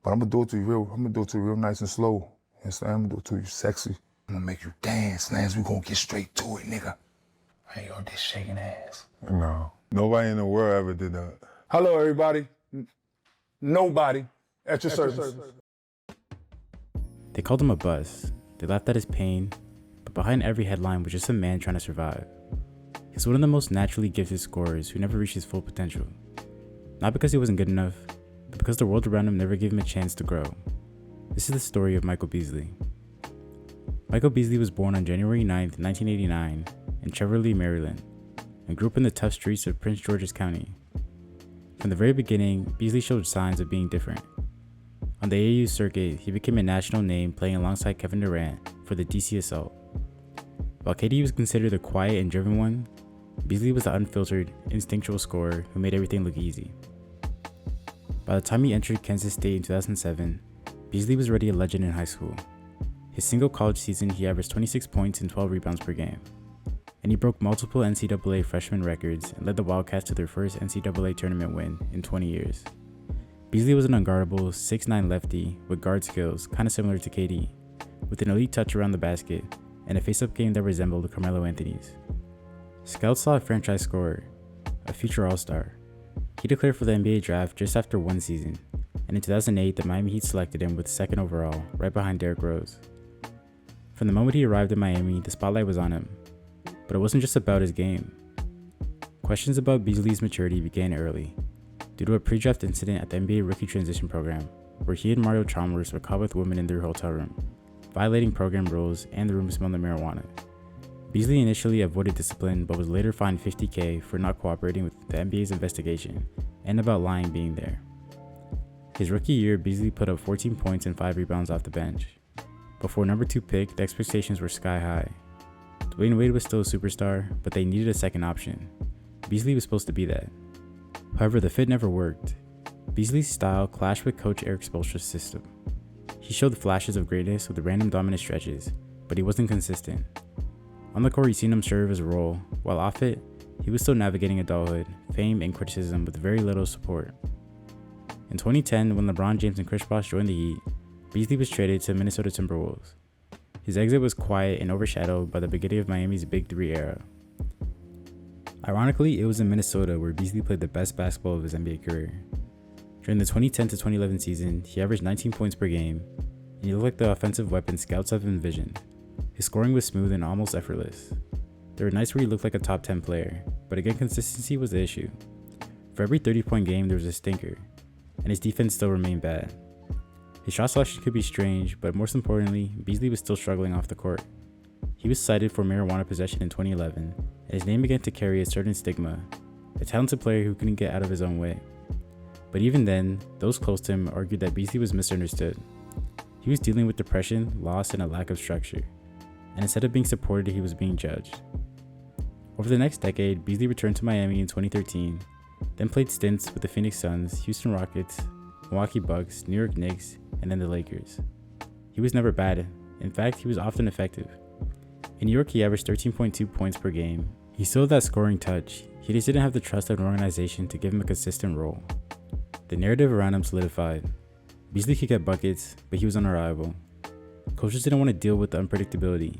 But I'm gonna do it to you real nice and slow. You know what I'm saying? I'm gonna do it to you sexy. I'm gonna make you dance, Lance. We gonna get straight to it, nigga. I ain't gonna just shaking ass. No. Nobody in the world ever did that. Hello, everybody. Nobody at your service. They called him a bust. They laughed at his pain, but behind every headline was just a man trying to survive. He's one of the most naturally gifted scorers who never reached his full potential. Not because he wasn't good enough, but because the world around him never gave him a chance to grow. This is the story of Michael Beasley. Michael Beasley was born on January 9th, 1989, in Cheverly, Maryland, and grew up in the tough streets of Prince George's County. From the very beginning, Beasley showed signs of being different. On the AAU circuit, he became a national name playing alongside Kevin Durant for the DC Assault. While KD was considered the quiet and driven one, Beasley was the unfiltered, instinctual scorer who made everything look easy. By the time he entered Kansas State in 2007, Beasley was already a legend in high school. His single college season, he averaged 26 points and 12 rebounds per game, and he broke multiple NCAA freshman records and led the Wildcats to their first NCAA tournament win in 20 years. Beasley was an unguardable 6'9" lefty with guard skills kinda similar to KD, with an elite touch around the basket and a face-up game that resembled Carmelo Anthony's. Scouts saw a franchise scorer, a future all-star. He declared for the NBA draft just after one season, and in 2008 the Miami Heat selected him with second overall, right behind Derrick Rose. From the moment he arrived in Miami, the spotlight was on him, but it wasn't just about his game. Questions about Beasley's maturity began early, due to a pre-draft incident at the NBA Rookie Transition Program, where he and Mario Chalmers were caught with women in their hotel room, violating program rules and the room smelled of marijuana. Beasley initially avoided discipline, but was later fined $50,000 for not cooperating with the NBA's investigation and about lying being there. His rookie year, Beasley put up 14 points and 5 rebounds off the bench. Before number 2 pick, the expectations were sky high. Dwayne Wade was still a superstar, but they needed a second option. Beasley was supposed to be that. However, the fit never worked. Beasley's style clashed with coach Eric Spoelstra's system. He showed flashes of greatness with random dominant stretches, but he wasn't consistent. On the court, he seen him serve his role, while off it, he was still navigating adulthood, fame, and criticism with very little support. In 2010, when LeBron James and Chris Bosh joined the Heat, Beasley was traded to Minnesota Timberwolves. His exit was quiet and overshadowed by the beginning of Miami's Big Three era. Ironically, it was in Minnesota where Beasley played the best basketball of his NBA career. During the 2010 to 2011 season, he averaged 19 points per game, and he looked like the offensive weapon scouts have envisioned. His scoring was smooth and almost effortless. There were nights where he looked like a top 10 player, but again, consistency was the issue. For every 30-point game, there was a stinker, and his defense still remained bad. His shot selection could be strange, but most importantly, Beasley was still struggling off the court. He was cited for marijuana possession in 2011, and his name began to carry a certain stigma, a talented player who couldn't get out of his own way. But even then, those close to him argued that Beasley was misunderstood. He was dealing with depression, loss, and a lack of structure, and instead of being supported, he was being judged. Over the next decade, Beasley returned to Miami in 2013, then played stints with the Phoenix Suns, Houston Rockets, Milwaukee Bucks, New York Knicks, and then the Lakers. He was never bad. In fact, he was often effective. In New York, he averaged 13.2 points per game. He still had that scoring touch. He just didn't have the trust of an organization to give him a consistent role. The narrative around him solidified. Beasley could get buckets, but he was unreliable. Coaches didn't want to deal with the unpredictability.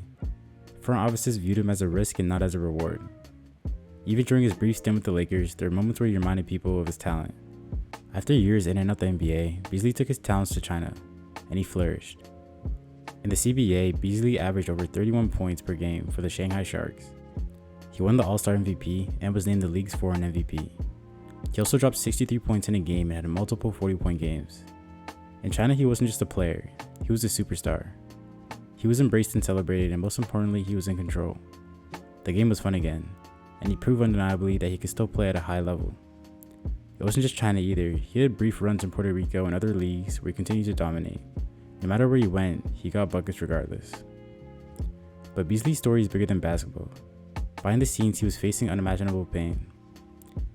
Front offices viewed him as a risk and not as a reward. Even during his brief stint with the Lakers, there were moments where he reminded people of his talent. After years in and out the NBA, Beasley took his talents to China, and he flourished. In the CBA, Beasley averaged over 31 points per game for the Shanghai Sharks. He won the All-Star MVP and was named the league's foreign MVP. He also dropped 63 points in a game and had multiple 40-point games. In China, he wasn't just a player, he was a superstar. He was embraced and celebrated, and most importantly, he was in control. The game was fun again, and he proved undeniably that he could still play at a high level. It wasn't just China either. He had brief runs in Puerto Rico and other leagues where he continued to dominate. No matter where he went, he got buckets regardless. But Beasley's story is bigger than basketball. Behind the scenes, he was facing unimaginable pain.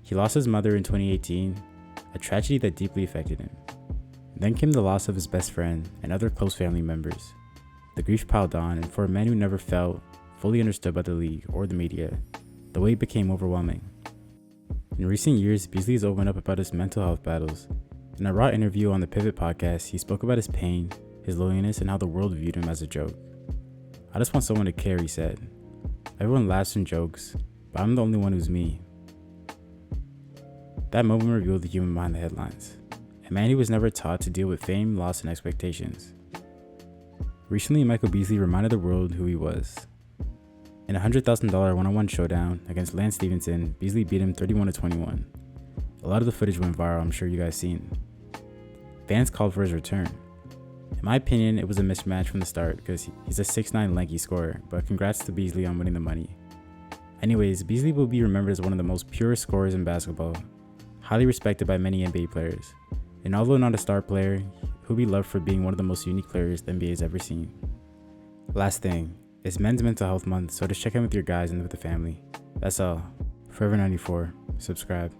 He lost his mother in 2018, a tragedy that deeply affected him. Then came the loss of his best friend and other close family members. The grief piled on, and for a man who never felt fully understood by the league or the media, the weight became overwhelming. In recent years, Beasley has opened up about his mental health battles, In a raw interview on the Pivot podcast, he spoke about his pain, his loneliness, and how the world viewed him as a joke. "I just want someone to care," he said. "Everyone laughs and jokes, but I'm the only one who's me." That moment revealed the human behind the headlines, a man who was never taught to deal with fame, loss, and expectations. Recently, Michael Beasley reminded the world who he was. In a $100,000 one-on-one showdown against Lance Stevenson, Beasley beat him 31-21. A lot of the footage went viral, I'm sure you guys seen. Fans called for his return. In my opinion, it was a mismatch from the start because he's a 6'9" lanky scorer, but congrats to Beasley on winning the money. Anyways, Beasley will be remembered as one of the most pure scorers in basketball, highly respected by many NBA players, and although not a star player, he'll be loved for being one of the most unique players the NBA has ever seen. Last thing, it's Men's Mental Health Month, so just check in with your guys and with the family. That's all. Forever 94, subscribe.